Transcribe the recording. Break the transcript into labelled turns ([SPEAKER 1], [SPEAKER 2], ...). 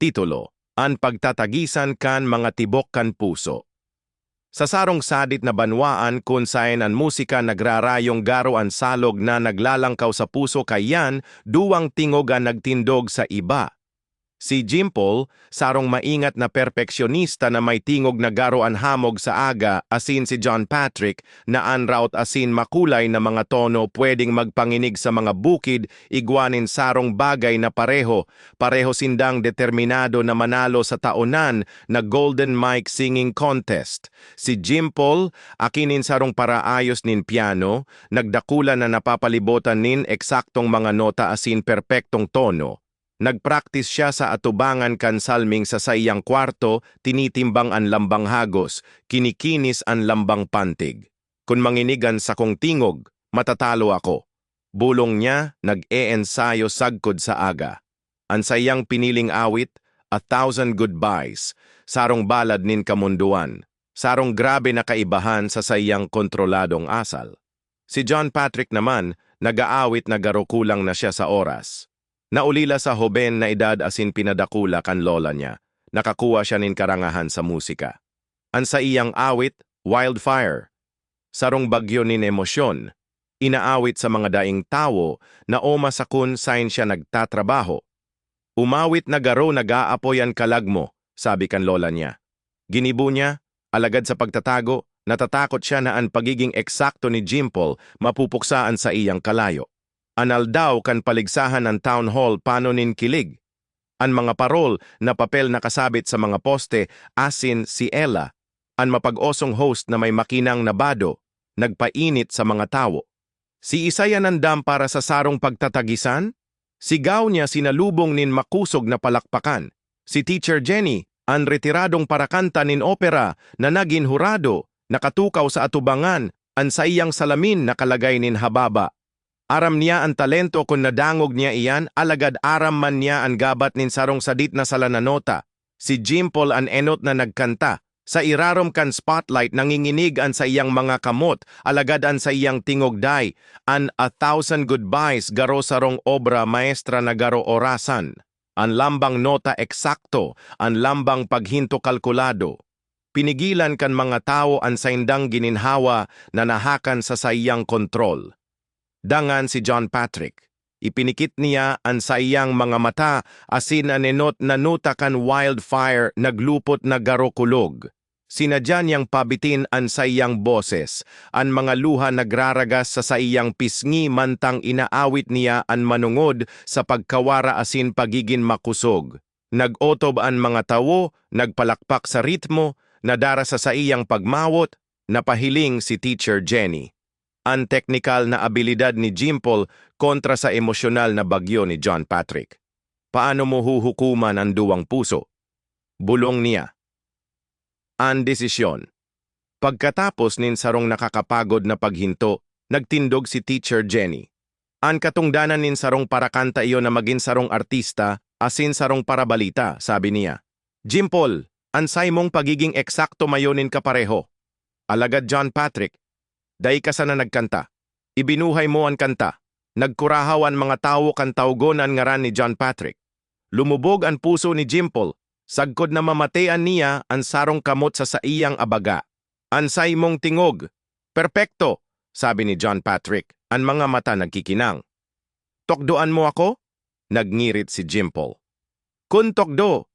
[SPEAKER 1] Titulo, An pagtatagisan kan mga tibok kan puso. Sa sarong sadit na banwaan kung saan ang musika nagrarayong garo ang salog na naglalangkaw sa puso kayan, duwang tingog ang nagtindog sa iba. Si Jimpol, sarong maingat na perpeksyonista na may tingog na garo ang hamog sa aga, asin si John Patrick na anraut asin makulay na mga tono pwedeng magpanginig sa mga bukid, igwanin sarong bagay na pareho sindang determinado na manalo sa taonan na Golden Mic Singing Contest. Si Jimpol, akinin sarong paraayos nin piano, nagdakula na napapalibotan nin eksaktong mga nota asin perpektong tono. Nagpraktis siya sa atubangan kan salming sa sayang kwarto, tinitimbang ang lambang hagos, kinikinis ang lambang pantig. Kung manginigan sa kong tingog, matatalo ako. Bulong niya, nag-e-ensayo sagkod sa aga. Ang sayang piniling awit, 1,000 Goodbyes, sarong balad nin kamunduan, sarong grabe na kaibahan sa sayang kontroladong asal. Si John Patrick naman, nag-aawit na garo kulang na siya sa oras. Naulila sa hoben na edad asin pinadakula kan lola niya. Nakakuha siya nin karangahan sa musika. Ang sa iyang awit, Wildfire. Sarong bagyo nin emosyon. Inaawit sa mga daing tao na oma sa kun sain siya nagtatrabaho. Umawit na garo nag-aapoy ang kalagmo, sabi kan lola niya. Ginibo niya, alagad sa pagtatago, natatakot siya na ang pagiging eksakto ni Jimpol mapupuksaan sa iyang kalayo. Anal daw kan paligsahan ng town hall panonin kilig. Ang mga parol na papel na kasabit sa mga poste, asin si Ella, ang mapag-osong host na may makinang nabado, nagpainit sa mga tao. Si Isaya nandam para sa sarong pagtatagisan? Sigaw niya sinalubong nin makusog na palakpakan. Si Teacher Jenny, ang retiradong parakanta nin opera na naging hurado, nakatukaw sa atubangan, ang sa iyang salamin nakalagay nin hababa. Aram niya ang talento kung nadangog niya iyan, alagad aram man niya ang gabat nin sarong sadit na salananota. Si Jimpol ang enot na nagkanta. Sa irarom kan spotlight nanginginig ang sa iyang mga kamot, alagad ang sa iyang tingogday. An 1,000 Goodbyes garo sarong obra maestra na garo orasan. Ang lambang nota eksakto, ang lambang paghinto kalkulado. Pinigilan kan mga tao ang saindang gininhawa na nahakan sa sayang kontrol. Dangan si John Patrick. Ipinikit niya ang sayang mga mata asin anenot na nutakan Wildfire naglupot na garokulog. Sinadya niyang pabitin ang sayang boses, ang mga luha nagraragas sa sayang pisngi mantang inaawit niya ang manungod sa pagkawara asin pagiging makusog. Nag-otob ang mga tawo, nagpalakpak sa ritmo, nadara sa sayang pagmawot, napahiling si Teacher Jenny. Ang teknikal na abilidad ni Jimpol kontra sa emosyonal na bagyo ni John Patrick. Paano mo huhukuman ang duwang puso? Bulong niya. Ang desisyon. Pagkatapos nin sarong nakakapagod na paghinto, nagtindog si Teacher Jenny. Ang katungdanan nin sarong parakanta iyo na maging sarong artista, asin sarong parabalita, sabi niya. Jimpol, ansay mong pagiging eksakto mayonin kapareho. Alagad John Patrick, dahil ka sana nagkanta. Ibinuhay mo ang kanta. Nagkurahaw ang mga tao kan tawgon ang ngaran ni John Patrick. Lumubog ang puso ni Jimpol. Sagkod na mamatean niya ang sarong kamot sa saiyang abaga. Ansay mong tingog. Perpekto, sabi ni John Patrick. Ang mga mata nagkikinang. Tokdoan mo ako? Nagngirit si Jimpol. Kun tokdo,